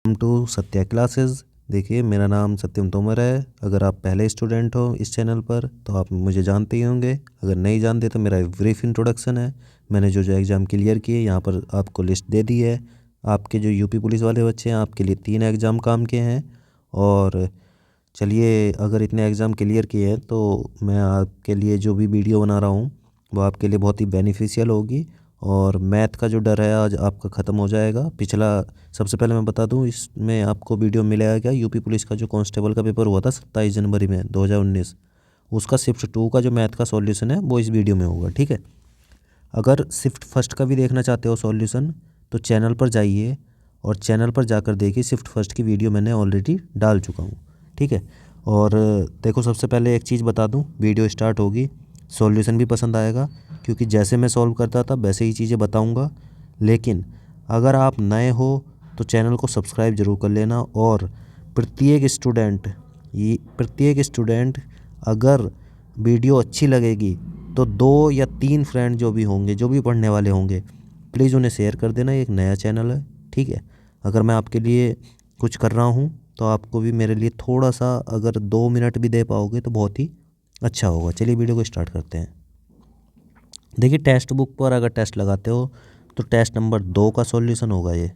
Welcome to Satya classes. देखिए, मेरा नाम सत्यम तोमर है। अगर आप पहले स्टूडेंट हो इस चैनल पर तो आप मुझे जानते ही होंगे। अगर नहीं जानते तो मेरा एक ब्रीफ इंट्रोडक्शन है। मैंने जो जो एग्ज़ाम क्लियर किए यहाँ पर आपको लिस्ट दे दी है। आपके जो यूपी पुलिस वाले बच्चे हैं आपके लिए 3 एग्ज़ाम काम के हैं। और चलिए, अगर इतने एग्ज़ाम क्लियर किए हैं तो मैं आपके लिए जो भी वीडियो बना रहा हूँ वो आपके लिए बहुत ही बेनिफिशियल होगी। और मैथ का जो डर है आज आपका ख़त्म हो जाएगा। पिछला सबसे पहले मैं बता दूं, इसमें आपको वीडियो मिलेगा क्या, यूपी पुलिस का जो कांस्टेबल का पेपर हुआ था 27 जनवरी में 2019, उसका शिफ्ट 2 का जो मैथ का सॉल्यूशन है वो इस वीडियो में होगा। ठीक है। अगर शिफ्ट फर्स्ट का भी देखना चाहते हो सॉल्यूशन तो चैनल पर जाइए और चैनल पर जाकर देखिए, शिफ्ट फर्स्ट की वीडियो मैंने ऑलरेडी डाल चुका हूँ। ठीक है। और देखो, सबसे पहले एक चीज़ बता दूँ, वीडियो स्टार्ट होगी, सॉल्यूशन भी पसंद आएगा क्योंकि जैसे मैं सॉल्व करता था वैसे ही चीज़ें बताऊँगा। लेकिन अगर आप नए हो तो चैनल को सब्सक्राइब ज़रूर कर लेना। और प्रत्येक स्टूडेंट अगर वीडियो अच्छी लगेगी तो 2 या 3 फ्रेंड जो भी होंगे, जो भी पढ़ने वाले होंगे, प्लीज़ उन्हें शेयर कर देना। ये एक नया चैनल है। ठीक है। अगर मैं आपके लिए कुछ कर रहा हूँ तो आपको भी मेरे लिए थोड़ा सा अगर 2 मिनट भी दे पाओगे तो बहुत ही अच्छा होगा। चलिए वीडियो को स्टार्ट करते हैं। देखिए, टेक्स्ट बुक पर अगर टेस्ट लगाते हो तो टेस्ट नंबर 2 का सॉल्यूशन होगा ये।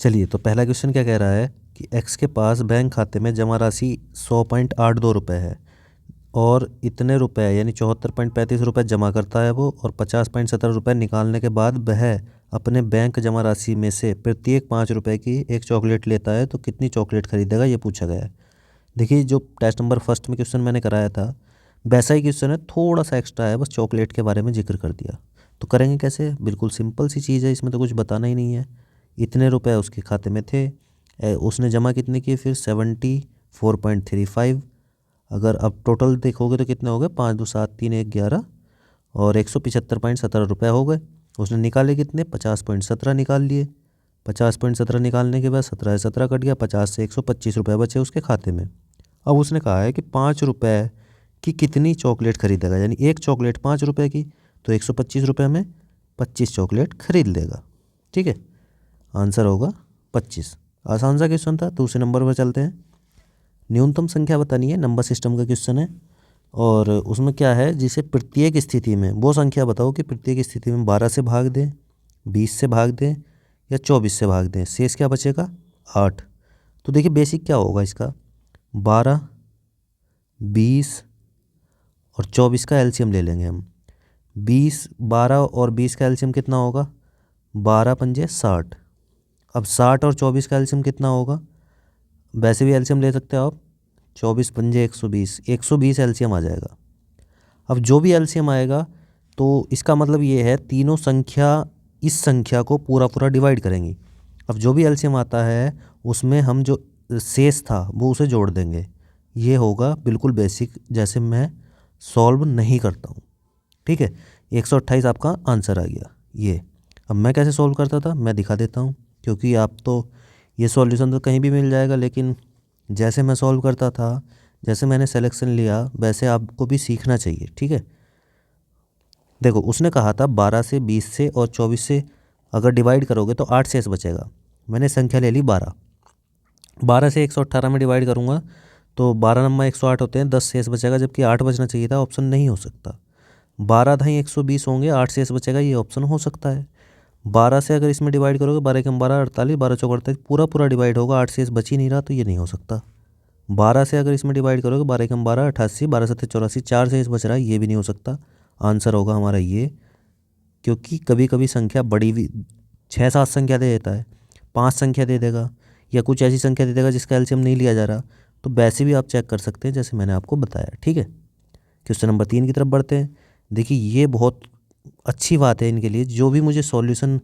चलिए, तो पहला क्वेश्चन क्या कह रहा है कि एक्स के पास बैंक खाते में जमा राशि 100.82 रुपये है और इतने रुपए यानी 74.35 रुपये जमा करता है वो, और 50.17 रुपये निकालने के बाद वह अपने बैंक जमा राशि में से प्रत्येक 5 रुपये की एक चॉकलेट लेता है, तो कितनी चॉकलेट खरीदेगा ये पूछा गया है। देखिए, जो टेस्ट नंबर फर्स्ट में क्वेश्चन मैंने कराया था वैसा ही क्वेश्चन है, थोड़ा सा एक्स्ट्रा है, बस चॉकलेट के बारे में जिक्र कर दिया। तो करेंगे कैसे, बिल्कुल सिंपल सी चीज़ है, इसमें तो कुछ बताना ही नहीं है। इतने रुपए उसके खाते में थे, उसने जमा कितने किए फिर 74.35। अगर अब टोटल देखोगे तो कितने हो गए, 5 2 7 3 1 11 और 175.17 रुपये हो गए। उसने निकाले कितने, 50.17 निकाल लिए। 50.17 निकालने के बाद 17 कट गया, 50 से 125 रुपये बचे उसके खाते में। अब उसने कहा है कि 5 रुपये की कितनी चॉकलेट खरीदेगा, यानी एक चॉकलेट 5 रुपये की, तो 125 रुपये में 25 चॉकलेट खरीद लेगा। ठीक है। आंसर होगा 25। आसान सा क्वेश्चन था। दूसरे नंबर पर चलते हैं। न्यूनतम संख्या बतानी है, नंबर सिस्टम का क्वेश्चन है। और उसमें क्या है, जिसे प्रत्येक स्थिति में वो संख्या बताओ कि प्रत्येक स्थिति में 12 से भाग दें, 20 से भाग दें या 24 से भाग दें, शेष क्या बचेगा, 8। तो देखिए, बेसिक क्या होगा इसका, 12, 20 और 24 का एलसीएम ले लेंगे हम। 12 और 20 का एलसीएम कितना होगा, 12 पंजे 60। अब 60 और 24 का एलसीएम कितना होगा, वैसे भी एलसीएम ले सकते हो आप, 24 पंजे 120, 120 एलसीएम आ जाएगा। अब जो भी एलसीएम आएगा तो इसका मतलब ये है, तीनों संख्या इस संख्या को पूरा पूरा डिवाइड करेंगी। अब जो भी एलसीएम आता है उसमें हम जो शेष था वो उसे जोड़ देंगे। ये होगा बिल्कुल बेसिक, जैसे मैं सॉल्व नहीं करता हूँ। ठीक है। 128 आपका आंसर आ गया ये। अब मैं कैसे सॉल्व करता था मैं दिखा देता हूँ, क्योंकि आप तो ये सॉल्यूशन तो कहीं भी मिल जाएगा, लेकिन जैसे मैं सॉल्व करता था, जैसे मैंने सिलेक्शन लिया, वैसे आपको भी सीखना चाहिए। ठीक है। देखो, उसने कहा था 12 से 20 से और 24 से अगर डिवाइड करोगे तो 8 शेष बचेगा। मैंने संख्या ले ली 12। 12 से 118 में डिवाइड करूँगा तो 12 नंबर 108 होते हैं, 10 शेष बचेगा, जबकि 8 बचना चाहिए था, ऑप्शन नहीं हो सकता। 12 ढाई 120 होंगे, 8 शेष बचेगा, ये ऑप्शन हो सकता है। 12 से अगर इसमें डिवाइड करोगे, 12 कम 12 48, 12 चौक 48, पूरा पूरा डिवाइड होगा, 8 शेष बच ही नहीं रहा, तो ये नहीं हो सकता। 12 से अगर इसमें डिवाइड करोगे, 12 कम 12 88, 12 सत्ते 84, 4 शेष बच रहा है, ये भी नहीं हो सकता। आंसर होगा हमारा ये, क्योंकि कभी कभी संख्या बड़ी भी 6 7 संख्या दे देता है, 5 संख्या दे देगा, या कुछ ऐसी संख्या दे देगा जिसका एलसीएम नहीं लिया जा रहा, तो वैसे भी आप चेक कर सकते हैं जैसे मैंने आपको बताया। ठीक है। क्वेश्चन नंबर 3 की तरफ बढ़ते हैं। देखिए, ये बहुत अच्छी बात है इनके लिए, जो भी मुझे सॉल्यूशन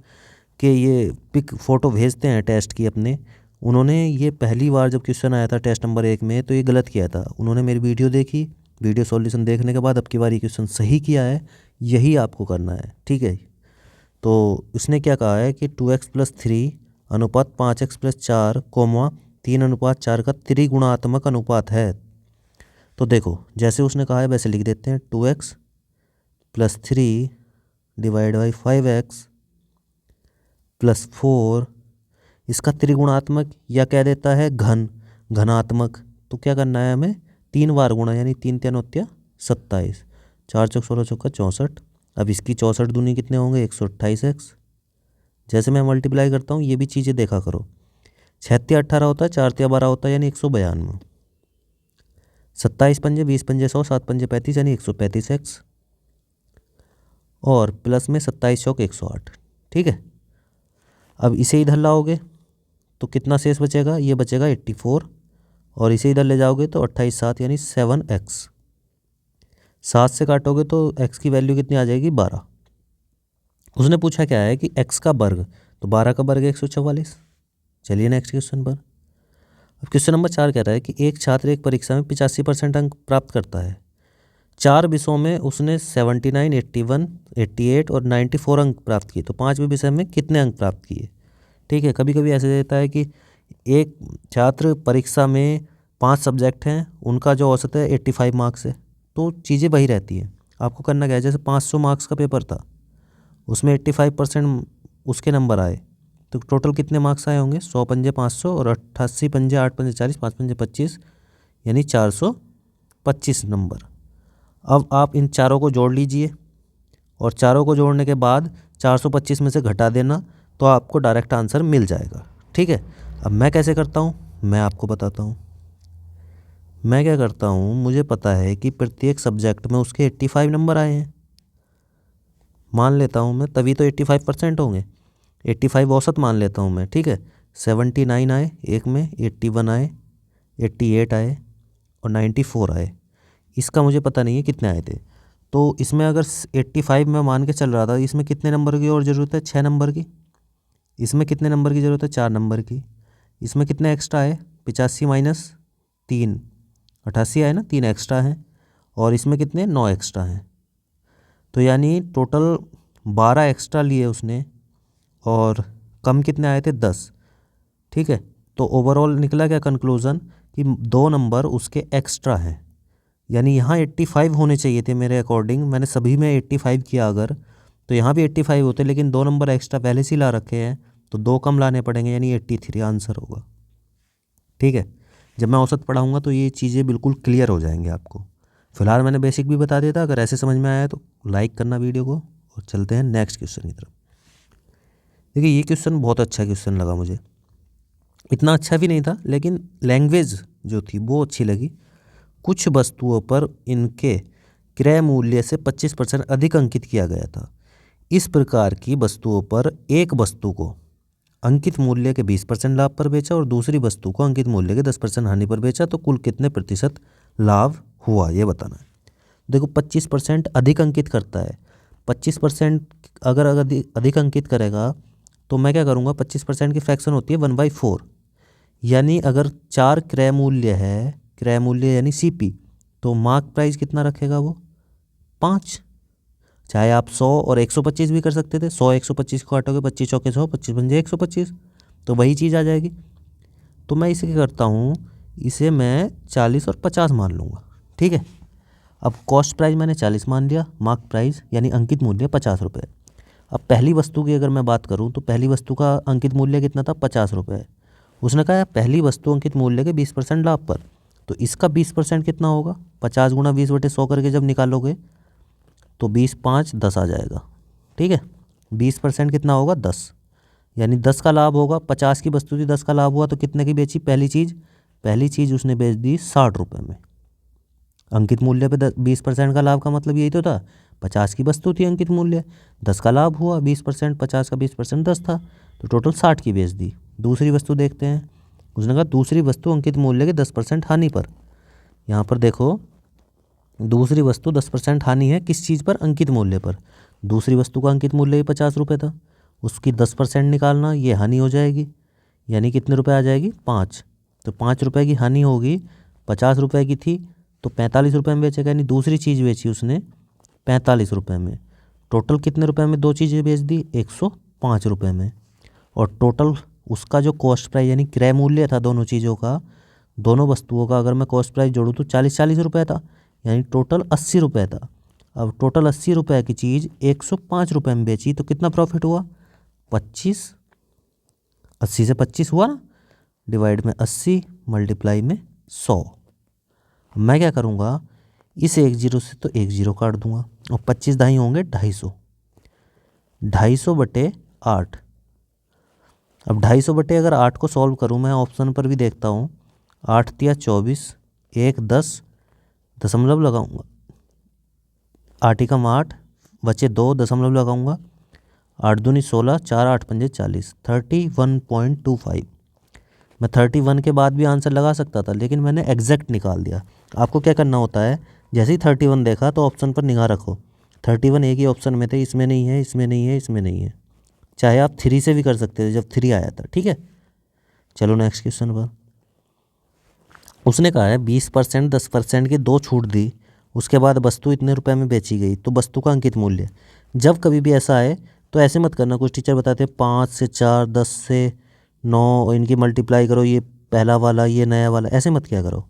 के ये पिक फ़ोटो भेजते हैं टेस्ट की अपने, उन्होंने ये पहली बार जब क्वेश्चन आया था टेस्ट नंबर 1 में तो ये गलत किया था। उन्होंने मेरी वीडियो देखी, वीडियो सॉल्यूशन देखने के बाद अब की बार ये क्वेश्चन सही किया है। यही आपको करना है। ठीक है। तो इसने क्या कहा है कि 2x+3 अनुपात 5x+4 कोमा 3:4 का त्रिगुणात्मक अनुपात है। तो देखो, जैसे उसने कहा है वैसे लिख देते हैं, 2x+3 डिवाइड बाई 5x+4 इसका त्रिगुणात्मक या कह देता है घनात्मक। तो क्या करना है हमें, 3 बार गुणा, यानी 3 3 होत्या 27, 4 चौक 16 चौका 64। अब इसकी 64 दूनी कितने होंगे, 128x। जैसे मैं मल्टीप्लाई करता हूँ ये भी चीज़ें देखा करो। 6 18 होता है, 4 12 होता है, यानी 192। 27 पंजे 20 पंजे 100, 7 पंजे 35, यानी 135x। और प्लस में 27 चौक 108। ठीक है, अब इसे इधर लाओगे तो कितना शेष बचेगा, ये बचेगा 84। और इसे इधर ले जाओगे तो 28 7, यानी 7x। 7 से काटोगे तो x की वैल्यू कितनी आ जाएगी, 12। उसने पूछा क्या है कि x का वर्ग, तो 12 का वर्ग 144। चलिए नेक्स्ट क्वेश्चन पर। अब क्वेश्चन नंबर 4 कह रहा है कि एक छात्र एक परीक्षा में 85% अंक प्राप्त करता है। 4 विषयों में उसने 79, 81, 88 और 94 अंक प्राप्त किए। तो 5वें विषय में कितने अंक प्राप्त किए। ठीक है, कभी कभी ऐसे देता है कि एक छात्र परीक्षा में 5 सब्जेक्ट हैं, उनका जो औसत है 85 मार्क्स है। तो चीज़ें वही रहती हैं। आपको करना क्या है, जैसे 500 मार्क्स का पेपर था, उसमें 85% उसके नंबर आए, तो टोटल कितने मार्क्स आए होंगे, 100 पंजे 500 और 88 पंजे 8 पंजे 40, 5 पंजे 25, यानी 425 नंबर। अब आप इन चारों को जोड़ लीजिए और चारों को जोड़ने के बाद 425 में से घटा देना, तो आपको डायरेक्ट आंसर मिल जाएगा। ठीक है, अब मैं कैसे करता हूँ मैं आपको बताता हूँ। मैं क्या करता हूँ, मुझे पता है कि प्रत्येक सब्जेक्ट में उसके 85 नंबर आए हैं, मान लेता हूँ मैं, तभी तो 85% होंगे। 85 औसत मान लेता हूँ मैं। ठीक है, 79 आए एक में, 81 आए, 88 आए और 94 आए। इसका मुझे पता नहीं है कितने आए थे। तो इसमें अगर 85 में मान के चल रहा था, इसमें कितने नंबर की और ज़रूरत है, 6 नंबर की। इसमें कितने नंबर की ज़रूरत है, 4 नंबर की। इसमें कितने एक्स्ट्रा है, 85 माइनस 3, 88 आए ना, 3 एक्स्ट्रा हैं। और इसमें कितने, 9 एक्स्ट्रा हैं। तो यानी टोटल 12 एक्स्ट्रा लिए उसने और कम कितने आए थे, 10। ठीक है, तो ओवरऑल निकला क्या कंक्लूज़न कि 2 नंबर उसके एक्स्ट्रा हैं। यानी यहाँ 85 होने चाहिए थे मेरे अकॉर्डिंग। मैंने सभी में 85 किया अगर, तो यहाँ भी 85 होते, लेकिन 2 नंबर एक्स्ट्रा पहले से ही ला रखे हैं, तो 2 कम लाने पड़ेंगे, यानी 83 आंसर होगा। ठीक है, जब मैं औसत पढ़ाऊँगा तो ये चीज़ें बिल्कुल क्लियर हो जाएंगे आपको। फिलहाल मैंने बेसिक भी बता दिया था। अगर ऐसे समझ में आया तो लाइक करना वीडियो को, और चलते हैं नेक्स्ट क्वेश्चन की तरफ। देखिए ये क्वेश्चन बहुत अच्छा क्वेश्चन लगा मुझे। इतना अच्छा भी नहीं था, लेकिन लैंग्वेज जो थी वो अच्छी लगी। कुछ वस्तुओं पर इनके क्रय मूल्य से 25% अधिक अंकित किया गया था। इस प्रकार की वस्तुओं पर एक वस्तु को अंकित मूल्य के 20% लाभ पर बेचा और दूसरी वस्तु को अंकित मूल्य के 10% हानि पर बेचा, तो कुल कितने प्रतिशत लाभ हुआ, ये बताना है। देखो 25% अधिक अंकित करता है। 25% अगर अधिक अंकित करेगा तो मैं क्या करूँगा, 25% की फ्रैक्शन होती है 1/4। यानी अगर 4 क्रय मूल्य है, क्रय मूल्य यानी CP, तो मार्क प्राइस कितना रखेगा वो, 5। चाहे आप 100 और 125 भी कर सकते थे। 100 125 को काटोगे, 25 चौके 100, 25 पंजे 125, तो वही चीज़ आ जाएगी। तो मैं इसे क्या करता हूँ, इसे मैं 40 और 50 मान लूँगा। ठीक है, अब कॉस्ट प्राइस मैंने 40 मान लिया, मार्क प्राइस यानी अंकित मूल्य 50 रुपये। अब पहली वस्तु की अगर मैं बात करूँ तो पहली वस्तु का अंकित मूल्य कितना था, 50 रुपये। उसने कहा पहली वस्तु अंकित मूल्य के 20% लाभ पर, तो इसका 20% कितना होगा, 50 गुणा 20/100 करके जब निकालोगे तो 20 5 10 आ जाएगा। ठीक है, 20% कितना होगा, 10, यानी 10 का लाभ होगा। 50 की वस्तु थी, 10 का लाभ हुआ, तो कितने की बेची, पहली चीज़ उसने बेच दी 60 रुपये में। अंकित मूल्य पे 20% का लाभ का मतलब यही तो था। 50 की वस्तु थी अंकित मूल्य, 10 का लाभ हुआ, 20%, 50 का 20% 10 था, तो टोटल 60 की बेच दी। दूसरी वस्तु देखते हैं। उसने कहा दूसरी वस्तु अंकित मूल्य के 10% हानि पर। यहाँ पर देखो दूसरी वस्तु 10% हानि है, किस चीज़ पर, अंकित मूल्य पर। दूसरी वस्तु का अंकित मूल्य ही 50 रुपये था, उसकी 10% निकालना, ये हानि हो जाएगी, यानी कितने रुपए आ जाएगी, 5। तो 5 रुपये की हानि होगी, 50 रुपये की थी तो 45 रुपये में बेचेगा, यानी दूसरी चीज़ बेची उसने 45 रुपये में। टोटल कितने रुपए में दो चीज़ें बेच दी, 105 रुपये में। और टोटल उसका जो कॉस्ट प्राइस यानी क्रय मूल्य था दोनों चीज़ों का, दोनों वस्तुओं का अगर मैं कॉस्ट प्राइस जोड़ूँ तो 40 रुपये था, यानी टोटल 80 रुपये था। अब टोटल 80 रुपये की चीज़ 105 रुपये में बेची, तो कितना प्रॉफिट हुआ, 25 80 से 25 हुआ ना, डिवाइड में 80 मल्टीप्लाई में 100। मैं क्या करूँगा, इस 10 से तो 10 काट दूंगा और 25 दाई होंगे 250, 250 बटे 8। अब 250 बटे अगर 8 को सॉल्व करूँ, मैं ऑप्शन पर भी देखता हूँ, 8 तिया 24, 1 10 दशमलव लगाऊंगा, 8 एकम 8 बचे 2 दशमलव लगाऊंगा, 8 दूनी 16, 4 8 पंजे 40, 31.25। मैं 31 के बाद भी आंसर लगा सकता था, लेकिन मैंने एग्जैक्ट निकाल दिया। आपको क्या करना होता है, जैसे ही 31 देखा तो ऑप्शन पर निगाह रखो, 31 एक ही ऑप्शन में थे, इसमें नहीं है, इसमें नहीं है, इसमें नहीं है। चाहे आप 3 से भी कर सकते थे जब 3 आया था, ठीक है। चलो नेक्स्ट क्वेश्चन पर। उसने कहा है 20% 10% की 2 छूट दी, उसके बाद वस्तु इतने रुपए में बेची गई, तो वस्तु का अंकित मूल्य। जब कभी भी ऐसा आए तो ऐसे मत करना, कुछ टीचर बताते हैं 5 से 4, 10 से 9 और इनकी मल्टीप्लाई करो, ये पहला वाला ये नया वाला, ऐसे मत क्या करो।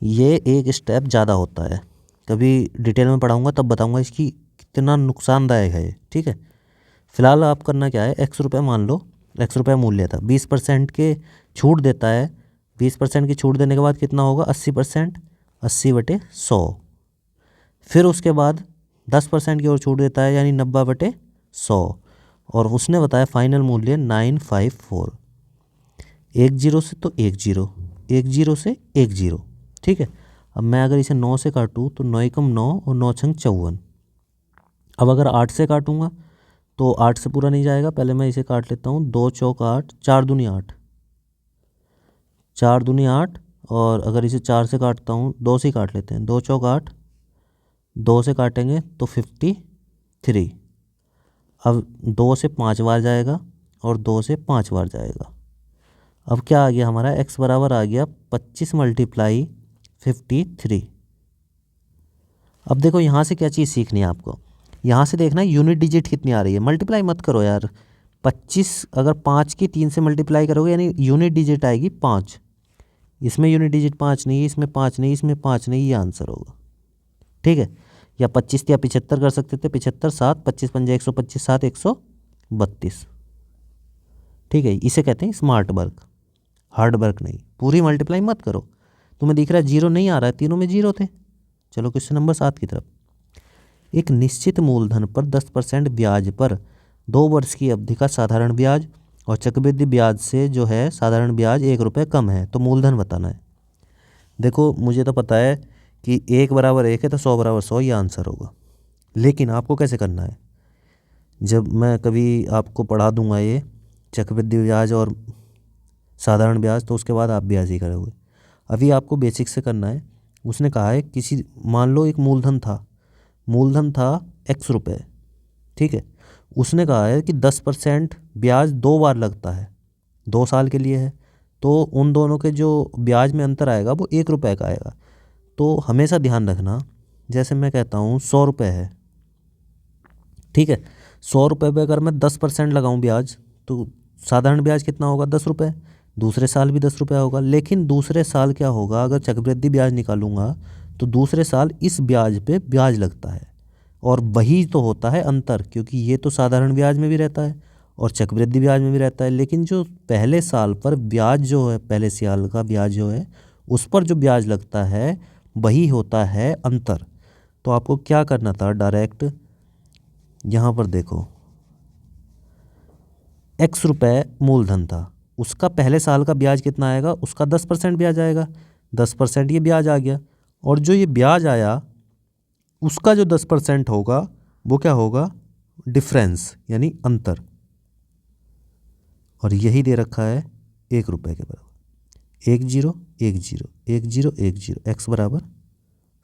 ये एक स्टेप ज़्यादा होता है, कभी डिटेल में पढ़ाऊँगा तब बताऊँगा इसकी कितना नुकसानदायक है ये, ठीक है। फिलहाल आप करना क्या है, ₹X मान लो, ₹X मूल्य था, 20% के छूट देता है, 20% की छूट देने के बाद कितना होगा, 80%, 80 बटे 100। फिर उसके बाद 10% की और छूट देता है, यानी 90 बटे 100। और उसने बताया फाइनल मूल्य 954। 10 से तो 10, 10 से 10, ठीक है। अब मैं अगर इसे 9 से काटूँ तो 9 एकम 9 और 9 छंग 54। अब अगर 8 से काटूँगा तो 8 से पूरा नहीं जाएगा, पहले मैं इसे काट लेता हूँ, 2 चौक 8, 4 दूनी 8, 4 दूनी 8। और अगर इसे 4 से काटता हूँ, 2 से ही काट लेते हैं, 2 चौक 8, 2 से काटेंगे तो 53। अब 2 से 5 बार जाएगा और 2 से 5 बार जाएगा। अब क्या आ गया हमारा, x बराबर आ गया 25 मल्टीप्लाई 53। अब देखो यहाँ से क्या चीज़ सीखनी है आपको, यहाँ से देखना है यूनिट डिजिट कितनी आ रही है। मल्टीप्लाई मत करो यार, 25 अगर 5 की 3 से मल्टीप्लाई करोगे यानी यूनिट डिजिट आएगी 5। इसमें यूनिट डिजिट 5 नहीं है, इसमें 5 नहीं, इसमें 5 नहीं, ये आंसर होगा, ठीक है। या 25 या 75 कर सकते थे, 75 7, 25 पंजे 125, 7 132, ठीक है। इसे कहते हैं स्मार्ट वर्क, हार्ड वर्क नहीं। पूरी मल्टीप्लाई मत करो। तुम्हें दिख रहा है 0 नहीं आ रहा है, तीनों में 0 थे। चलो क्वेश्चन नंबर 7 की तरफ। एक निश्चित मूलधन पर 10% ब्याज पर 2 वर्ष की अवधि का साधारण ब्याज और चक्रवृद्धि ब्याज से जो है साधारण ब्याज ₹1 कम है, तो मूलधन बताना है। देखो मुझे तो पता है कि 1 बराबर 1 है तो 100 बराबर 100 ये आंसर होगा, लेकिन आपको कैसे करना है, जब मैं कभी आपको पढ़ा दूंगा ये चक्रवृद्धि ब्याज और साधारण ब्याज, तो उसके बाद आप ब्याज ही करोगे। अभी आपको बेसिक से करना है। उसने कहा है किसी, मान लो एक मूलधन था ₹X, ठीक है। उसने कहा है कि 10% ब्याज 2 बार लगता है, 2 साल के लिए है, तो उन दोनों के जो ब्याज में अंतर आएगा वो ₹1 का आएगा। तो हमेशा ध्यान रखना, जैसे मैं कहता हूँ ₹100 है, ठीक है। ₹100 पे अगर मैं 10% लगाऊं ब्याज, तो साधारण ब्याज कितना होगा, ₹10। दूसरे साल भी ₹10 होगा, लेकिन दूसरे साल क्या होगा, अगर चक्रवृद्धि ब्याज निकालूंगा तो दूसरे साल इस ब्याज पे ब्याज लगता है, और वही तो होता है अंतर, क्योंकि ये तो साधारण ब्याज में भी रहता है और चक्रवृद्धि ब्याज में भी रहता है, लेकिन जो पहले साल पर ब्याज जो है, पहले साल का ब्याज जो है उस पर जो ब्याज लगता है वही होता है अंतर। तो आपको क्या करना था, डायरेक्ट यहाँ पर देखो, ₹X मूलधन था, उसका पहले साल का ब्याज कितना आएगा, उसका 10% ब्याज आएगा, 10% ये ब्याज आ गया, और जो ये ब्याज आया उसका जो 10% होगा वो क्या होगा, डिफरेंस यानी अंतर, और यही दे रखा है ₹1 के बराबर, 10 10 10 10, x बराबर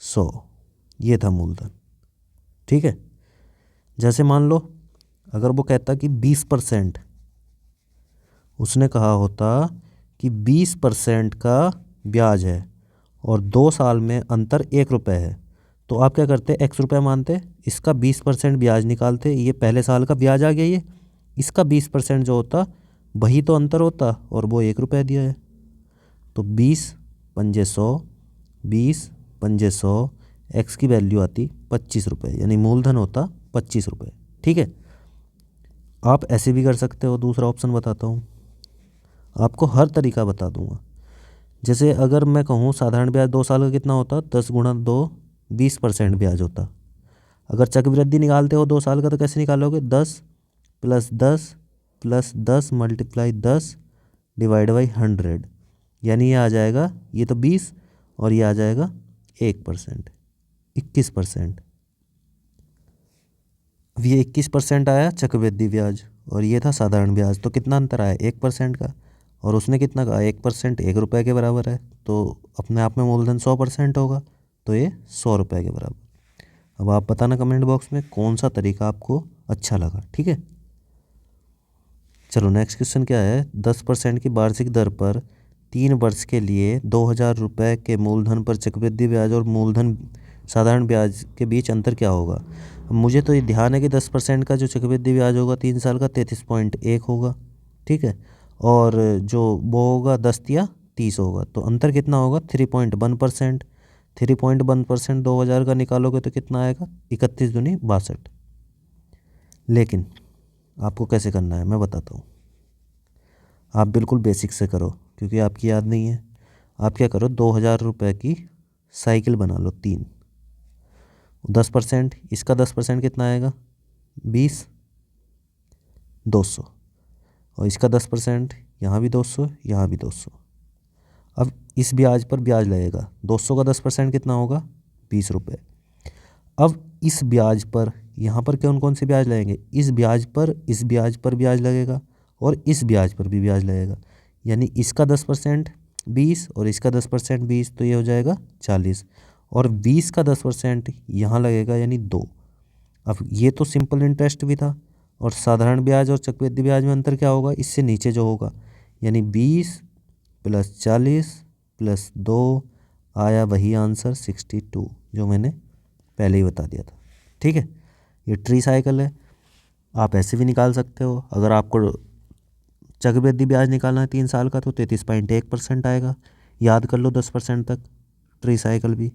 100, ये था मूलधन, ठीक है। जैसे मान लो अगर वो कहता कि 20%, उसने कहा होता कि 20% का ब्याज है और 2 साल में अंतर ₹1 है, तो आप क्या करते, ₹X मानते, इसका 20% ब्याज निकालते, ये पहले साल का ब्याज आ गया, ये इसका 20% जो होता वही तो अंतर होता, और वो ₹1 दिया है, तो 20 पंजे 100, 20 पंजे 100, x की वैल्यू आती ₹25, यानी मूलधन होता ₹25, ठीक है। आप ऐसे भी कर सकते हो, दूसरा ऑप्शन बताता हूँ। आपको हर तरीका बता दूंगा। जैसे अगर मैं कहूँ साधारण ब्याज 2 साल का कितना होता, 10 × 2 20% ब्याज होता। अगर चक्रवृद्धि निकालते हो 2 साल का तो कैसे निकालोगे, 10 + 10 + 10 × 10 / 100, यानी ये आ जाएगा, ये तो 20 और ये आ जाएगा 1%, 21%। अब ये 21% आया चक्रवृद्धि ब्याज और ये था साधारण ब्याज, तो कितना अंतर आया, 1% का। और उसने कितना कहा, 1%, 1 रुपये के बराबर है, तो अपने आप में मूलधन 100% होगा, तो ये 100 रुपये के बराबर। अब आप बताना कमेंट बॉक्स में कौन सा तरीका आपको अच्छा लगा, ठीक है। चलो नेक्स्ट क्वेश्चन क्या है, 10% की वार्षिक दर पर 3 वर्ष के लिए 2000 रुपये के मूलधन पर चक्रवृद्धि ब्याज और मूलधन साधारण ब्याज के बीच अंतर क्या होगा। अब मुझे तो ये ध्यान है कि 10% का जो चक्रवृद्धि ब्याज होगा 3 साल का 33.1 होगा, ठीक है। और जो वो होगा 10 या 30 होगा, तो अंतर कितना होगा, 3.1%। 3.1% 2000 का निकालोगे तो कितना आएगा, 31 दूनी 62। लेकिन आपको कैसे करना है मैं बताता हूँ। आप बिल्कुल बेसिक से करो क्योंकि आपकी याद नहीं है। आप क्या करो, 2000 रुपये की साइकिल बना लो 3, 10%, इसका 10% कितना आएगा, 20, 200, और इसका 10%, यहाँ भी 200, यहाँ भी 200। अब इस ब्याज पर ब्याज लगेगा, 200 का 10% कितना होगा, 20 रुपये। अब इस ब्याज पर यहाँ पर कौन कौन से ब्याज लगेंगे, इस ब्याज पर ब्याज लगेगा और इस ब्याज पर भी ब्याज लगेगा, यानी इसका 10% 20 और इसका 10% 20, तो ये हो जाएगा 40, और 20 का 10% यहाँ लगेगा यानी 2। अब ये तो सिंपल इंटरेस्ट भी था, और साधारण ब्याज और चक्रवृद्धि ब्याज में अंतर क्या होगा, इससे नीचे जो होगा, यानी 20 + 40 + 2 आया वही आंसर 62, जो मैंने पहले ही बता दिया था, ठीक है। ये ट्री साइकिल है, आप ऐसे भी निकाल सकते हो। अगर आपको चक्रवृद्धि ब्याज निकालना है 3 साल का तो 33.1% आएगा, याद कर लो 10% तक, ट्री साइकिल भी।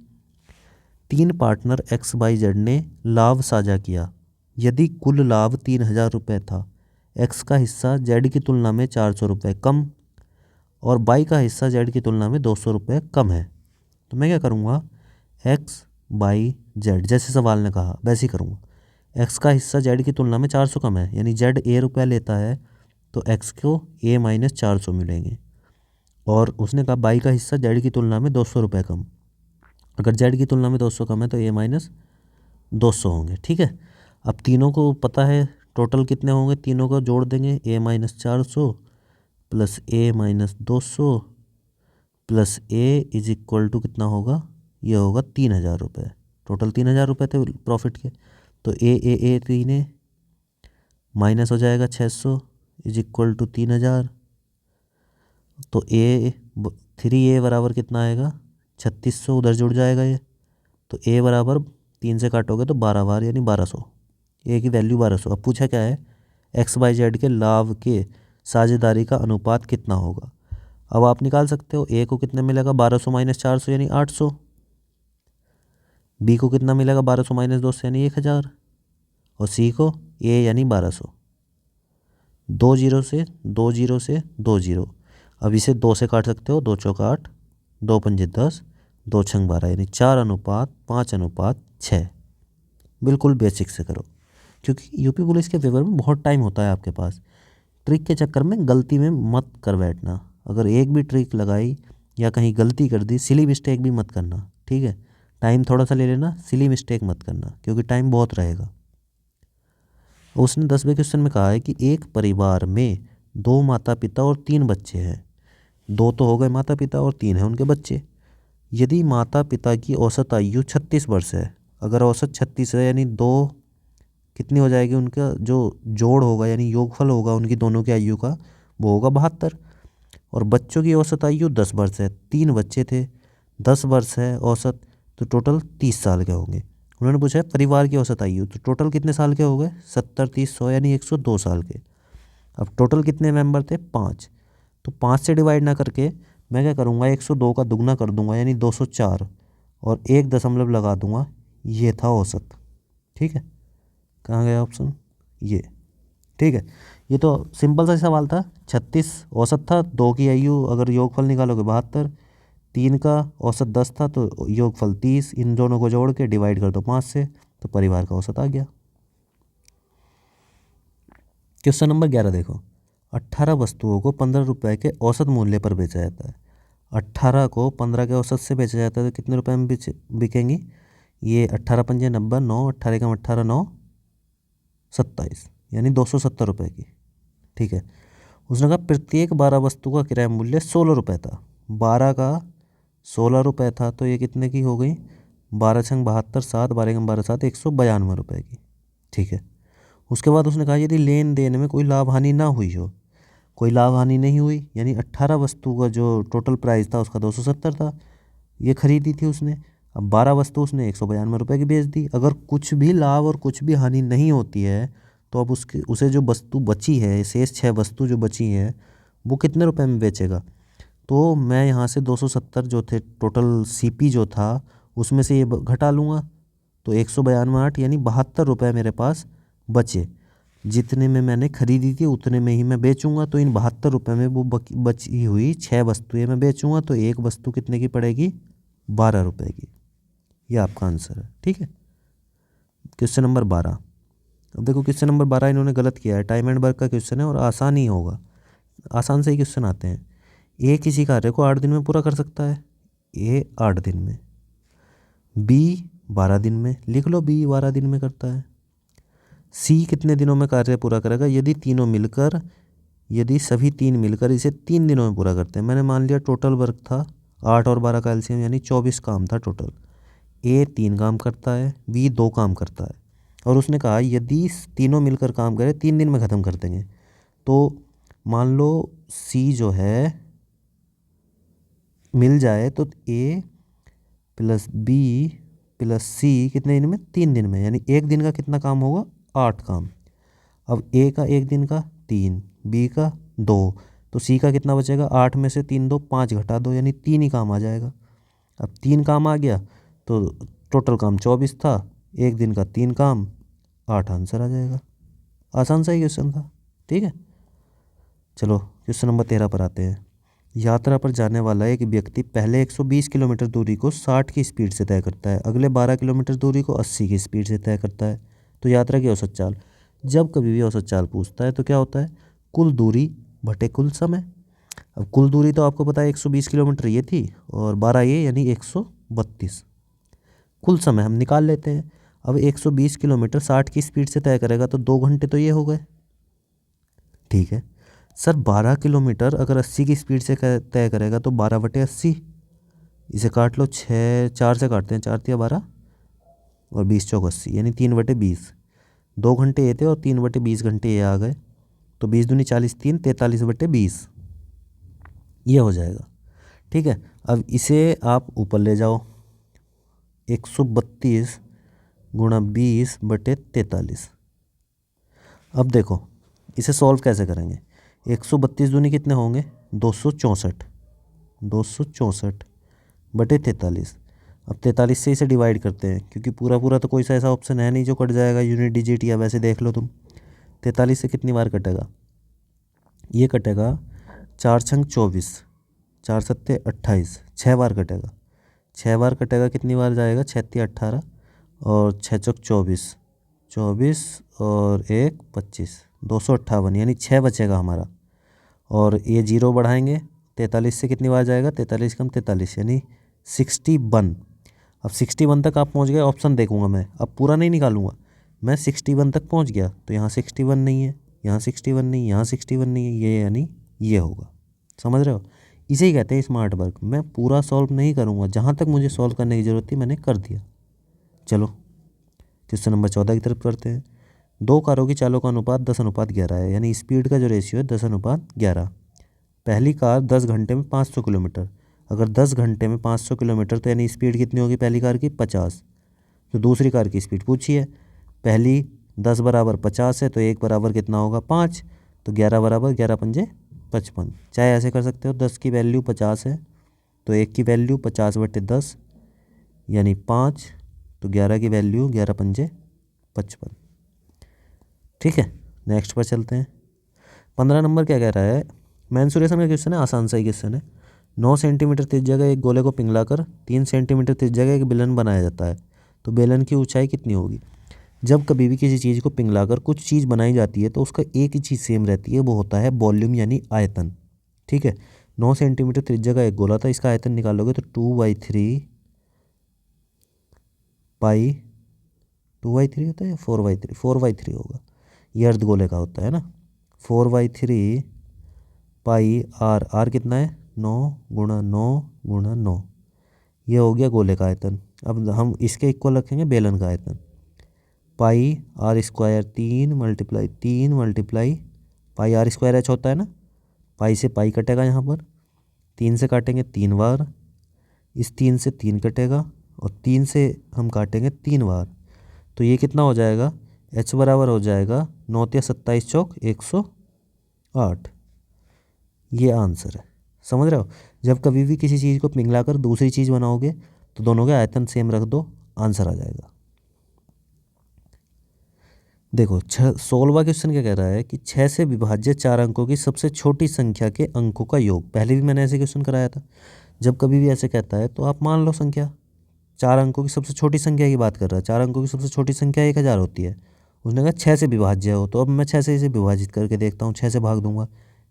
3 पार्टनर XYZ ने लाभ साझा किया, यदि कुल लाभ 3000 रुपये था, X का हिस्सा Z की तुलना में 400 रुपये कम और Y का हिस्सा Z की तुलना में 200 रुपये कम है, तो मैं क्या करूँगा, XYZ जैसे सवाल ने कहा वैसे ही करूँगा। X का हिस्सा Z की तुलना में 400 कम है, यानी Z A रुपया लेता है तो X को A - 400 मिलेंगे, और उसने कहा Y का हिस्सा Z की तुलना में 200 रुपये कम। अगर Z की तुलना में 200 कम है तो A - 200 होंगे, ठीक है। अब तीनों को पता है टोटल कितने होंगे, तीनों को जोड़ देंगे, A - 400 + A - 200 + A = कितना होगा, ये होगा 3000 रुपये। टोटल 3000 रुपये थे प्रॉफिट के, तो ए 3 माइनस हो जाएगा 600 = 3000, तो A बराबर कितना आएगा, 3600, उधर जुड़ जाएगा ये, तो A बराबर 3 से काटोगे तो 12 बार यानी 1200, A की वैल्यू 1200। अब पूछा क्या है, XYZ के लाभ के साझेदारी का अनुपात कितना होगा। अब आप निकाल सकते हो, A को कितने मिलेगा, 1200 - 400 यानी 800, B को कितना मिलेगा, 1200 - 200 यानी 1000, और C को A यानी 1200। 2 जीरो से 2 जीरो से 2 जीरो, अब इसे 2 से काट सकते हो, 2 चौका 8, 2 पंजे 10, 2 छंग 12, यानी 4:5:6। बिल्कुल बेसिक से करो, क्योंकि यूपी पुलिस के पेपर में बहुत टाइम होता है आपके पास। ट्रिक के चक्कर में गलती में मत कर बैठना, अगर एक भी ट्रिक लगाई या कहीं गलती कर दी, सिली मिस्टेक भी मत करना, ठीक है। टाइम थोड़ा सा ले लेना, सिली मिस्टेक मत करना, क्योंकि टाइम बहुत रहेगा। उसने 10वें क्वेश्चन में कहा है कि एक परिवार में 2 माता पिता और 3 बच्चे हैं। 2 तो हो गए माता पिता और 3 हैं उनके बच्चे। यदि माता पिता की औसत आयु 36 वर्ष है, अगर औसत 36 है यानी 2 कितनी हो जाएगी, उनका जो जोड़ होगा यानी योगफल होगा उनकी दोनों की आयु का, वो होगा 72। और बच्चों की औसत आयु 10 वर्ष है, 3 बच्चे थे, 10 वर्ष है औसत, तो टोटल 30 साल के होंगे। उन्होंने पूछा है परिवार की औसत आयु, तो टोटल कितने साल के हो गए, 70 30 100 यानी 102 साल के। अब टोटल कितने मेंबर थे, 5, तो 5 से डिवाइड ना करके मैं क्या करूँगा, 102 का दुगना कर दूंगा यानी 204, और 1 दशमलव लगा दूंगा, ये था औसत, ठीक है। कहाँ गया ऑप्शन, ये, ठीक है। ये तो सिंपल सा सवाल था। 36 औसत था, 2 की आयु अगर योगफल निकालोगे 72, 3 का औसत 10 था तो योगफल 30, इन दोनों को जोड़ के डिवाइड कर दो 5 से तो परिवार का औसत आ गया। क्वेश्चन नंबर 11 देखो, 18 वस्तुओं को 15 रुपए के औसत मूल्य पर बेचा जाता है। 18 को 15 के औसत से बेचा जाता है तो कितने रुपए में बिकेंगी? ये 18 पंजे 90, 9 18 कम 18 9 27, यानी 270 रुपये की। ठीक है। उसने कहा प्रत्येक 12 वस्तु का किराया मूल्य 16 रुपये था। 12 का 16 रुपये था तो ये कितने की हो गई? 12 छंग 72, 7 12 कम 12 7 192 रुपये की। ठीक है। उसके बाद उसने कहा यदि लेन देन में कोई लाभ हानि ना हुई हो, कोई लाभ हानि नहीं हुई, यानी 18 वस्तु का जो टोटल प्राइस था उसका 270 था, ये खरीदी थी उसने। अब 12 वस्तु उसने 192 रुपये की बेच दी। अगर कुछ भी लाभ और कुछ भी हानि नहीं होती है तो अब उसे जो वस्तु बची है, शेष 6 वस्तु जो बची हैं वो कितने रुपए में बेचेगा? तो मैं यहाँ से 270 जो थे टोटल सीपी जो था उसमें से ये घटा लूँगा तो 192 8 यानी 72 रुपये मेरे पास बचे। जितने में मैंने खरीदी थी उतने में ही मैं बेचूंगा, तो इन 72 रुपये में वो बची हुई 6 वस्तुएं मैं बेचूंगा तो एक वस्तु कितने की पड़ेगी? 12 रुपये की। ये आपका आंसर है। ठीक है। Question number 12। अब देखो क्वेश्चन नंबर 12 इन्होंने गलत किया है। टाइम एंड वर्क का क्वेश्चन है और आसान ही होगा, आसान से ही क्वेश्चन आते हैं। ए किसी कार्य को 8 दिन में पूरा कर सकता है, ए 8 दिन में। बी 12 दिन में, लिख लो बी 12 दिन में करता है। सी कितने दिनों में कार्य पूरा करेगा? यदि सभी 3 मिलकर इसे 3 दिनों में पूरा करते हैं। मैंने मान लिया टोटल वर्क था 8 और 12 का एलसीएम यानी 24 काम था टोटल। ए 3 काम करता है, बी 2 काम करता है और उसने कहा यदि तीनों मिलकर काम करें 3 दिन में ख़त्म कर देंगे। तो मान लो सी जो है मिल जाए तो ए प्लस बी प्लस सी कितने दिन में? 3 दिन में, यानी एक दिन का कितना काम होगा? 8 काम। अब ए का एक दिन का 3, बी का 2, तो सी का कितना बचेगा? 8 में से 3 2 5 घटा दो यानी 3 ही काम आ जाएगा। अब 3 काम आ गया तो टोटल काम 24 था, एक दिन का 3 काम, 8 आंसर आ जाएगा। आसान सा ही क्वेश्चन था। ठीक है। चलो क्वेश्चन नंबर 13 पर आते हैं। यात्रा पर जाने वाला एक व्यक्ति पहले 120 किलोमीटर दूरी को 60 की स्पीड से तय करता है, अगले 12 किलोमीटर दूरी को 80 की स्पीड से तय करता है। तो यात्रा की औसत चाल। जब कभी भी औसत चाल पूछता है तो क्या होता है? कुल दूरी बटे कुल समय। अब कुल दूरी तो आपको पता है 120 किलोमीटर ये थी और 12 ये यानी 132। कुल समय हम निकाल लेते हैं। अब 120 किलोमीटर 60 की स्पीड से तय करेगा तो 2 घंटे तो ये हो गए। ठीक है सर, 12 किलोमीटर अगर 80 की स्पीड से तय करेगा तो 12 बटे 80, इसे काट लो, 6 4 से काटते हैं, 4 तिया 12 और 20 चौक 80 यानी 3 बटे 20। 2 घंटे ये थे और 3 बटे 20 घंटे ये आ गए तो 20 दूनी 40, 3 43 बटे 20 ये हो जाएगा। ठीक है। अब इसे आप ऊपर ले जाओ, 132 गुणा 20 बटे 43। अब देखो इसे सॉल्व कैसे करेंगे? 132 दूनी कितने होंगे? 264, 264 बटे 43। अब 43 से इसे डिवाइड करते हैं क्योंकि पूरा पूरा तो कोई सा ऐसा ऑप्शन है नहीं जो कट जाएगा यूनिट डिजिट, या वैसे देख लो तुम 43 से कितनी बार कटेगा? ये कटेगा 4 छंग 24, 4 सत्ते 28, 6 बार कटेगा। 6 बार कटेगा, कितनी बार जाएगा? 6 तिया 18 और 6 चौक 24, 24 और 1 25, 258 यानी 6 बचेगा हमारा। और ये जीरो बढ़ाएंगे, 43 से कितनी बार जाएगा? 43 कम 43 यानी 61। अब 61 तक आप पहुंच गए, ऑप्शन देखूंगा मैं, अब पूरा नहीं निकालूंगा, मैं 61 तक पहुंच गया तो यहाँ 61 नहीं है, यहाँ 61 नहीं, यहाँ 61 नहीं है, ये यानी ये होगा। समझ रहे हो? इसे ही कहते हैं स्मार्ट वर्क। मैं पूरा सॉल्व नहीं करूँगा, जहाँ तक मुझे सॉल्व करने की ज़रूरत थी मैंने कर दिया। चलो क्वेश्चन नंबर 14 की तरफ करते हैं। 2 कारों की चालों का अनुपात 10:11 है, यानी स्पीड का जो रेशियो है 10:11। पहली कार 10 घंटे में 500 किलोमीटर, अगर 10 घंटे में 500 किलोमीटर तो यानी स्पीड कितनी होगी पहली कार की? 50। तो दूसरी कार की स्पीड पूछी है, पहली 10 बराबर 50 है तो 1 बराबर कितना होगा? 5, तो 11 बराबर 11 पंजे 55। चाहे ऐसे कर सकते हो, 10 की वैल्यू 50 है तो 1 की वैल्यू 50 बटे 10 यानी 5, तो 11 की वैल्यू 11 पंजे 55। ठीक है, नेक्स्ट पर चलते हैं। 15 नंबर क्या कह रहा है, मेंसुरेशन का क्वेश्चन है, आसान सा ही क्वेश्चन है। 9 सेंटीमीटर त्रिज्या का एक गोले को पिघलाकर 3 सेंटीमीटर त्रिज्या का एक बेलन बनाया जाता है, तो बेलन की ऊंचाई कितनी होगी। जब कभी भी किसी चीज़ को पिघलाकर कुछ चीज़ बनाई जाती है तो उसका एक ही चीज़ सेम रहती है, वो होता है वॉल्यूम यानी आयतन। ठीक है, 9 सेंटीमीटर त्रिज्या का एक गोला था, इसका आयतन निकालोगे तो 2/3 पाई, 2/3 होता है या 4/3, 4/3 होगा, ये अर्ध गोले का होता है ना। 4/3 पाई आर, आर कितना है 9 गुणा 9 गुणा 9, ये हो गया गोले का आयतन। अब हम इसके इक्वल रखेंगे बेलन का आयतन, pi r square 3 pi r square H होता है ना, पाई से पाई कटेगा यहाँ पर, 3 से काटेंगे 3 बार, इस 3 से 3 कटेगा और 3 से हम काटेंगे 3 बार, तो ये कितना हो जाएगा, एच बराबर हो जाएगा 9 या 27 चौक 108। ये आंसर है, समझ रहे हो। जब कभी भी किसी चीज़ को पिघलाकर दूसरी चीज़ बनाओगे तो दोनों के आयतन सेम रख दो, आंसर आ जाएगा। देखो 16वां क्वेश्चन क्या कह रहा है कि 6 से विभाज्य 4 अंकों की सबसे छोटी संख्या के अंकों का योग। पहले भी मैंने ऐसे क्वेश्चन कराया था। जब कभी भी ऐसे कहता है तो आप मान लो संख्या, 4 अंकों की सबसे छोटी संख्या की बात कर रहा है, 4 अंकों की सबसे छोटी संख्या 1000 होती है। उसने कहा 6 से विभाज्य हो, तो अब मैं 6 से इसे विभाजित करके देखता हूँ, 6 से भाग दूंगा,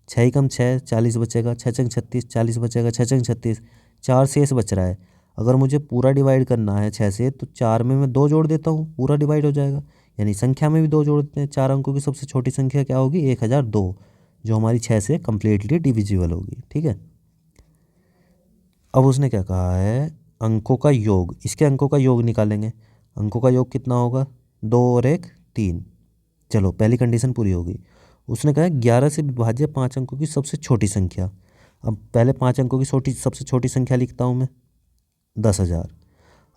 6 ही कम 6 40 बचेगा, 6 चंग 36 40 बचेगा, 6 चंग 36, 4 शेष बच रहा है। अगर मुझे पूरा डिवाइड करना है 6 से, तो 4 में मैं 2 जोड़ देता हूँ, पूरा डिवाइड हो जाएगा। यानी संख्या में भी 2 जोड़ देते हैं, 4 अंकों की सबसे छोटी संख्या क्या होगी 1002, जो हमारी 6 से कम्प्लीटली डिविजिबल होगी। ठीक है, अब उसने क्या कहा है, अंकों का योग, इसके अंकों का योग निकालेंगे। अंकों का योग कितना होगा, 2 और 1 3। चलो पहली कंडीशन पूरी होगी। उसने कहा 11 से विभाज्य 5 अंकों की सबसे छोटी संख्या। अब पहले 5 अंकों की सबसे छोटी संख्या लिखता हूँ मैं, 10,000।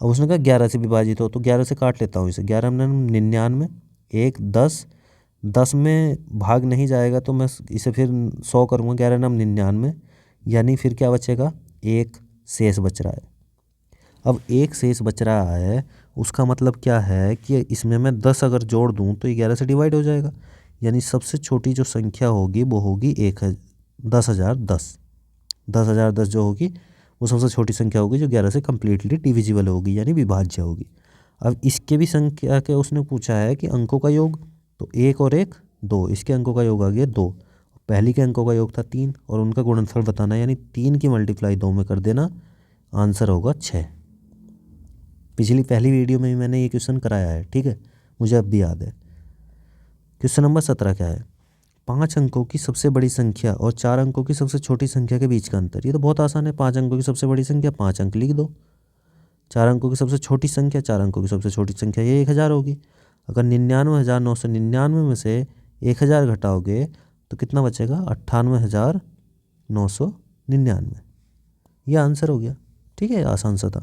अब उसने कहा 11 से विभाजित हो, तो 11 से काट लेता हूँ इसे, 11 में 99, 1 10, 10 में भाग नहीं जाएगा तो मैं इसे फिर 100 करूँगा, 11 नाम 99, यानी फिर क्या बचेगा, एक शेष बच रहा है। अब एक शेष बच रहा है, उसका मतलब क्या है कि इसमें मैं 10 अगर जोड़ दूं तो 11 से डिवाइड हो जाएगा, यानी सबसे छोटी जो संख्या होगी वो होगी 10,010। 10,010 जो होगी वो सबसे छोटी संख्या होगी जो 11 से कम्प्लीटली डिविजिबल होगी, यानी विभाज्य होगी। अब इसके भी संख्या के उसने पूछा है कि अंकों का योग, तो 1 और 1 2, इसके अंकों का योग आ गया 2, पहली के अंकों का योग था 3 और उनका गुणनफल बताना, यानी 3 की मल्टीप्लाई 2 में कर देना, आंसर होगा 6। पिछली पहली वीडियो में भी मैंने ये क्वेश्चन कराया है। ठीक है, मुझे अब भी याद है। क्वेश्चन नंबर 17 क्या है, 5 अंकों की सबसे बड़ी संख्या और 4 अंकों की सबसे छोटी संख्या के बीच का अंतर। ये तो बहुत आसान है, 5 अंकों की सबसे बड़ी संख्या 5 अंक लिख दो, 4 अंकों की सबसे छोटी संख्या 4 अंकों की सबसे छोटी संख्या ये 1000 होगी। अगर 99,999 में से 1000 घटाओगे तो कितना बचेगा, 98,999। ये आंसर हो गया। ठीक है, आसान सा था।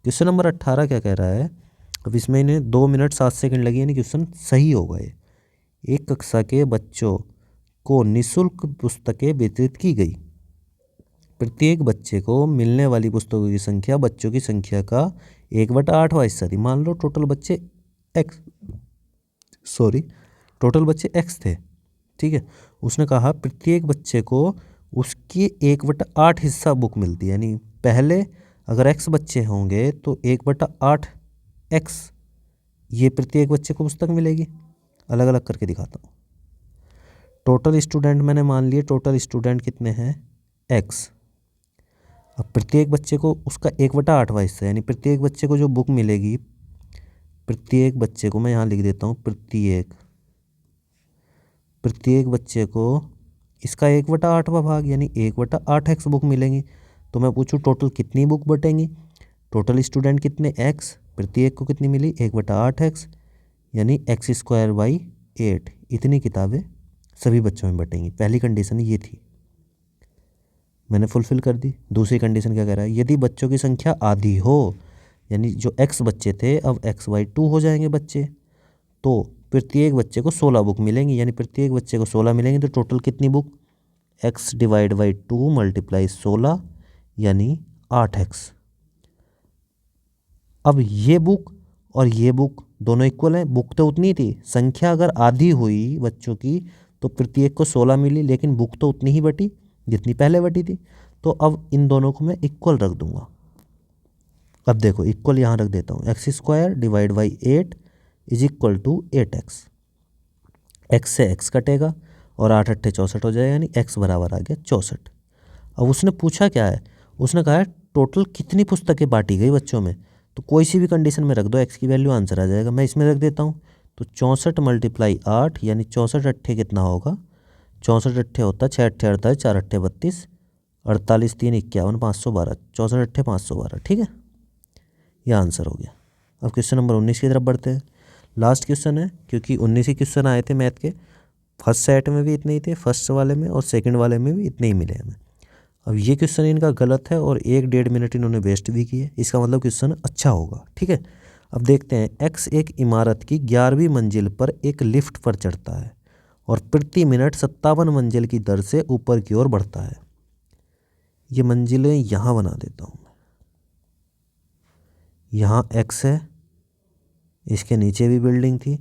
क्वेश्चन नंबर 18 क्या कह रहा है, अब इसमें इन्हें 2 मिनट 7 सेकंड लगी, यानी क्वेश्चन सही होगा ये। एक कक्षा के बच्चों को निःशुल्क पुस्तकें वितरित की गई। प्रत्येक बच्चे को मिलने वाली पुस्तकों की संख्या बच्चों की संख्या का 1/8वां हिस्सा थी। मान लो टोटल बच्चे टोटल बच्चे x थे। ठीक है, उसने कहा प्रत्येक बच्चे को उसकी 1/8 हिस्सा बुक मिलती है, यानी पहले अगर x बच्चे होंगे तो 1/8 x, ये प्रत्येक बच्चे को पुस्तक मिलेगी। अलग अलग करके दिखाता हूँ। टोटल स्टूडेंट मैंने मान लिए, टोटल स्टूडेंट कितने हैं x। अब प्रत्येक बच्चे को उसका 1/8वां हिस्सा, यानी प्रत्येक बच्चे को जो बुक मिलेगी, प्रत्येक बच्चे को मैं यहाँ लिख देता हूँ, प्रत्येक बच्चे को इसका 1/8वां भाग, यानी 1/8x बुक मिलेंगी। तो मैं पूछूँ टोटल कितनी बुक बटेंगी, टोटल स्टूडेंट कितने x, प्रत्येक को कितनी मिली 1/8x, यानी x²/8, इतनी किताबें सभी बच्चों में बटेंगी। पहली कंडीशन ये थी, मैंने फुलफिल कर दी। दूसरी कंडीशन क्या कह रहा है, यदि बच्चों की संख्या आधी हो, यानी जो x बच्चे थे अब x/2 हो जाएंगे बच्चे, तो प्रत्येक बच्चे को 16 बुक मिलेंगी, यानी प्रत्येक बच्चे को 16 मिलेंगी। तो टोटल कितनी बुक, x/2 × 16, यानी 8x। अब ये बुक और ये बुक दोनों इक्वल हैं, बुक तो उतनी थी, संख्या अगर आधी हुई बच्चों की तो प्रत्येक को 16 मिली, लेकिन बुक तो उतनी ही बटी जितनी पहले बटी थी। तो अब इन दोनों को मैं इक्वल रख दूंगा। अब देखो इक्वल यहाँ रख देता हूँ, x square divide by 8 is equal to 8x। X से एक्स कटेगा और 8 अट्ठे 64 हो जाएगा, यानी x बराबर आ गया 64। अब उसने पूछा क्या है, उसने कहा है टोटल कितनी पुस्तकें बांटी गई बच्चों में। तो कोई सी भी कंडीशन में रख दो x की वैल्यू, आंसर आ जाएगा। मैं इसमें रख देता हूँ, तो 64 मल्टीप्लाई 8 यानी 64 अट्ठे कितना होगा, 64 अट्ठे होता है 6 अट्ठे 48, 4 अट्ठे 32, 48 3 51, 512, 64 अट्ठे 512। ठीक है, यह आंसर हो गया। अब क्वेश्चन नंबर 19 की तरफ बढ़ते हैं। लास्ट क्वेश्चन है, क्योंकि 19 ही क्वेश्चन आए थे मैथ के। फर्स्ट सेट में भी इतने ही थे, फर्स्ट वाले में और सेकंड वाले में भी इतने ही मिले हमें। अब ये क्वेश्चन इनका गलत है और 1-1.5 मिनट इन्होंने वेस्ट भी किए, इसका मतलब क्वेश्चन अच्छा होगा। ठीक है, अब देखते हैं। एक्स एक इमारत की 11वीं मंजिल पर एक लिफ्ट पर चढ़ता है और प्रति मिनट 57 मंजिल की दर से ऊपर की ओर बढ़ता है। ये मंजिलें यहाँ बना देता हूँ मैं। यहाँ एक्स है, इसके नीचे भी बिल्डिंग थी,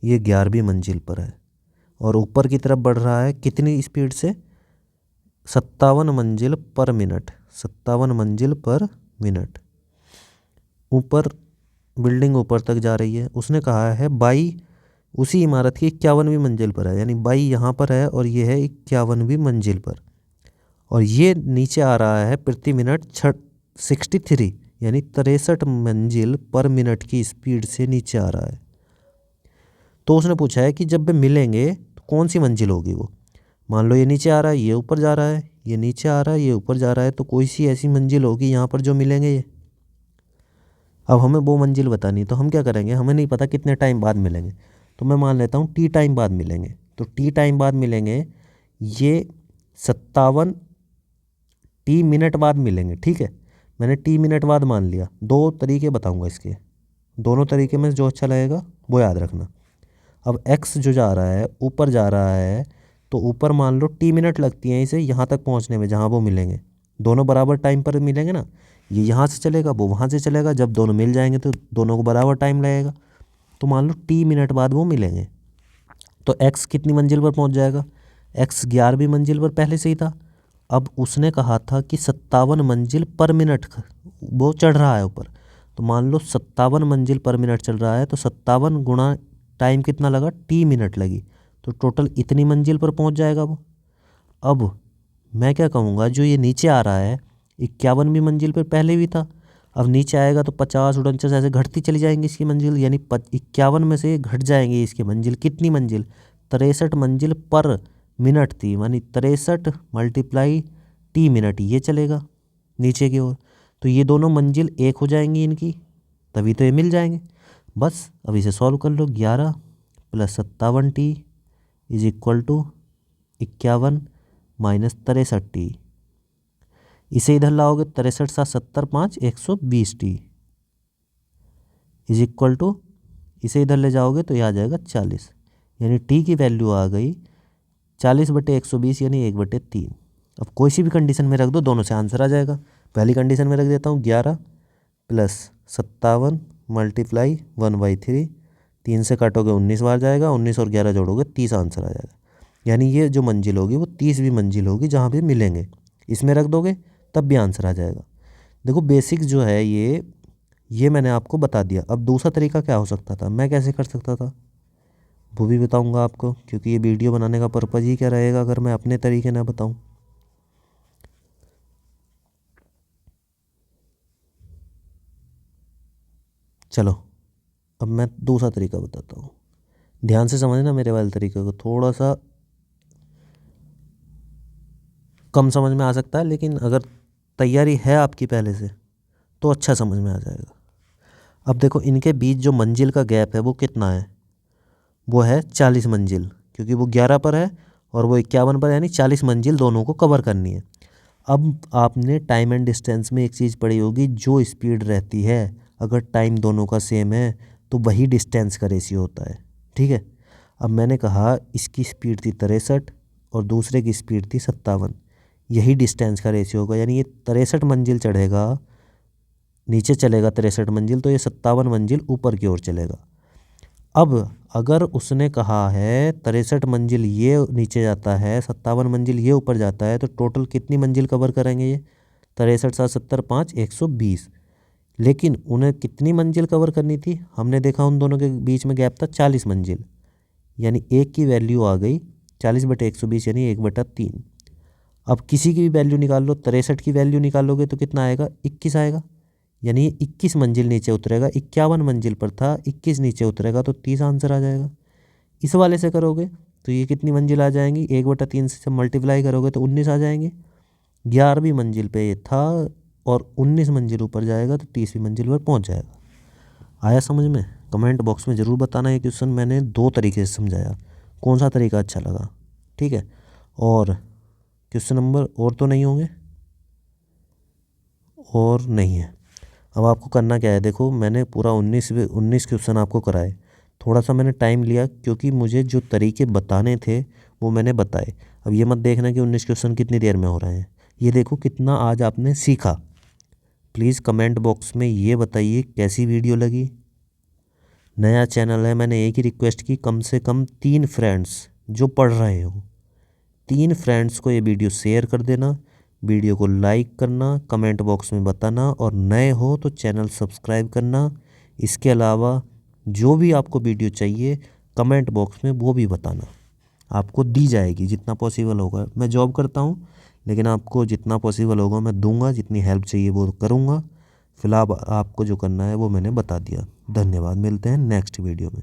ये 11वीं मंजिल पर है और ऊपर की तरफ बढ़ रहा है कितनी स्पीड से, 57 मंजिल पर मिनट, 57 मंजिल पर मिनट। ऊपर बिल्डिंग ऊपर तक जा रही है। उसने कहा है बाई उसी इमारत की 51वीं मंजिल पर है, यानी बाई यहाँ पर है और ये है 51वीं मंजिल पर, और ये नीचे आ रहा है प्रति मिनट 63 यानी 63 मंजिल पर मिनट की स्पीड से नीचे आ रहा है। तो उसने पूछा है कि जब वे मिलेंगे तो कौन सी मंजिल होगी वो। मान लो ये नीचे आ रहा है, ये ऊपर जा रहा है, ये नीचे आ रहा है, ये ऊपर जा रहा है, तो कोई सी ऐसी मंजिल होगी यहाँ पर जो मिलेंगे ये। अब हमें वो मंजिल बतानी, तो हम क्या करेंगे, हमें नहीं पता कितने टाइम बाद मिलेंगे, तो मैं मान लेता हूँ टी टाइम बाद मिलेंगे। तो टी टाइम बाद मिलेंगे, ये 57 टी मिनट बाद मिलेंगे। ठीक है, मैंने टी मिनट बाद मान लिया। दो तरीके बताऊंगा इसके, दोनों तरीके में जो अच्छा लगेगा वो याद रखना। अब x जो जा रहा है ऊपर जा रहा है, तो ऊपर मान लो टी मिनट लगती हैं इसे यहाँ तक पहुँचने में, जहाँ वो मिलेंगे। दोनों बराबर टाइम पर मिलेंगे ना, ये यहाँ से चलेगा वो वहाँ से चलेगा, जब दोनों मिल जाएंगे तो दोनों को बराबर टाइम लगेगा। तो मान लो टी मिनट बाद वो मिलेंगे, तो x कितनी मंजिल पर पहुँच जाएगा, x 11वीं मंजिल पर पहले से ही था। अब उसने कहा था कि 57 मंजिल पर मिनट वो चढ़ रहा है ऊपर, तो मान लो 57 मंजिल पर मिनट चल रहा है, तो 57 गुणा टाइम कितना लगा, टी मिनट लगी, तो टोटल इतनी मंजिल पर पहुंच जाएगा वो। अब मैं क्या कहूँगा, जो ये नीचे आ रहा है 51वीं मंजिल पर पहले भी था, अब नीचे आएगा तो 50 49 ऐसे घटती चली जाएंगी इसकी मंजिल, यानी 51 में से घट जाएंगी इसकी मंजिल। कितनी मंजिल, 63 मंजिल पर मिनट थी, यानी 63 मल्टीप्लाई टी मिनट, ये चलेगा नीचे की ओर। तो ये दोनों मंजिल एक हो जाएंगी इनकी, तभी तो ये मिल जाएंगे। बस अब इसे सॉल्व कर लो। 11 + 57 t is equal to 51 minus 63 t. इसे इधर लाओगे, 63 7 70 5 120 टी इज इक्वल टू, इसे इधर ले जाओगे तो यह आ जाएगा 40, यानी टी की वैल्यू आ गई 40/120 यानी 1/3। अब कोई सी भी कंडीशन में रख दो, दोनों से आंसर आ जाएगा। पहली कंडीशन में रख देता हूँ 11 + 57 मल्टीप्लाई 1/3, 3 से काटोगे 19 बार जाएगा, 19 और 11 जोड़ोगे 30 आंसर आ जाएगा। यानी ये जो मंजिल होगी वो 30वीं मंजिल होगी जहाँ पे मिलेंगे। इसमें रख दोगे तब भी आंसर आ जाएगा। देखो बेसिक जो है ये मैंने आपको बता दिया। अब दूसरा तरीका क्या हो सकता था, मैं कैसे कर सकता था वो भी बताऊंगा आपको, क्योंकि ये वीडियो बनाने का पर्पज़ ही क्या रहेगा अगर मैं अपने तरीके ना बताऊं। चलो अब मैं दूसरा तरीका बताता हूँ, ध्यान से समझना मेरे वाले तरीके को। थोड़ा सा कम समझ में आ सकता है, लेकिन अगर तैयारी है आपकी पहले से तो अच्छा समझ में आ जाएगा। अब देखो इनके बीच जो मंजिल का गैप है वो कितना है, वो है 40 मंजिल, क्योंकि वो 11 पर है और वो 51 पर है, यानी 40 मंजिल दोनों को कवर करनी है। अब आपने टाइम एंड डिस्टेंस में एक चीज़ पढ़ी होगी, जो स्पीड रहती है अगर टाइम दोनों का सेम है तो वही डिस्टेंस का रेशियो होता है। ठीक है, अब मैंने कहा इसकी स्पीड थी 63 और दूसरे की स्पीड थी 57, यही डिस्टेंस का रेशियो होगा। यानी ये 63 मंजिल चढ़ेगा, नीचे चलेगा 63 मंजिल, तो ये 57 मंजिल ऊपर की ओर चलेगा। अब अगर उसने कहा है 63 मंजिल ये नीचे जाता है, 57 मंजिल ये ऊपर जाता है, तो टोटल कितनी मंजिल कवर करेंगे ये? 63 7 70 5 120। लेकिन उन्हें कितनी मंजिल कवर करनी थी? हमने देखा उन दोनों के बीच में गैप था 40 मंजिल, यानी एक की वैल्यू आ गई 40/120 यानी 1/3। अब किसी की भी वैल्यू निकाल लो, 63 की वैल्यू निकालोगे तो कितना आएगा? 21 आएगा, यानी ये 21 मंजिल नीचे उतरेगा। 51 मंजिल पर था, 21 नीचे उतरेगा तो 30 आंसर आ जाएगा। इस वाले से करोगे तो ये कितनी मंजिल आ जाएंगी? 1/3 से मल्टीप्लाई करोगे तो 19 आ जाएंगे। 11वीं मंजिल पे ये था और 19 मंजिल ऊपर जाएगा तो 30वीं मंजिल पर पहुंच जाएगा। आया समझ में? कमेंट बॉक्स में ज़रूर बताना। ये क्वेश्चन मैंने 2 तरीके से समझाया, कौन सा तरीका अच्छा लगा, ठीक है। और क्वेश्चन नंबर और तो नहीं होंगे? और नहीं है। अब आपको करना क्या है, देखो मैंने पूरा 19 क्वेश्चन आपको कराए। थोड़ा सा मैंने टाइम लिया क्योंकि मुझे जो तरीके बताने थे वो मैंने बताए। अब ये मत देखना कि 19 क्वेश्चन कितनी देर में हो रहे हैं। ये देखो कितना आज आपने सीखा। प्लीज़ कमेंट बॉक्स में ये बताइए कैसी वीडियो लगी। नया चैनल है, मैंने एक ही रिक्वेस्ट की, कम से कम 3 फ्रेंड्स जो पढ़ रहे हो, 3 फ्रेंड्स को ये वीडियो शेयर कर देना। वीडियो को लाइक करना, कमेंट बॉक्स में बताना, और नए हो तो चैनल सब्सक्राइब करना। इसके अलावा जो भी आपको वीडियो चाहिए कमेंट बॉक्स में वो भी बताना, आपको दी जाएगी जितना पॉसिबल होगा। मैं जॉब करता हूँ लेकिन आपको जितना पॉसिबल होगा मैं दूंगा, जितनी हेल्प चाहिए वो करूँगा। फिलहाल आपको जो करना है वो मैंने बता दिया। धन्यवाद, मिलते हैं नेक्स्ट वीडियो में।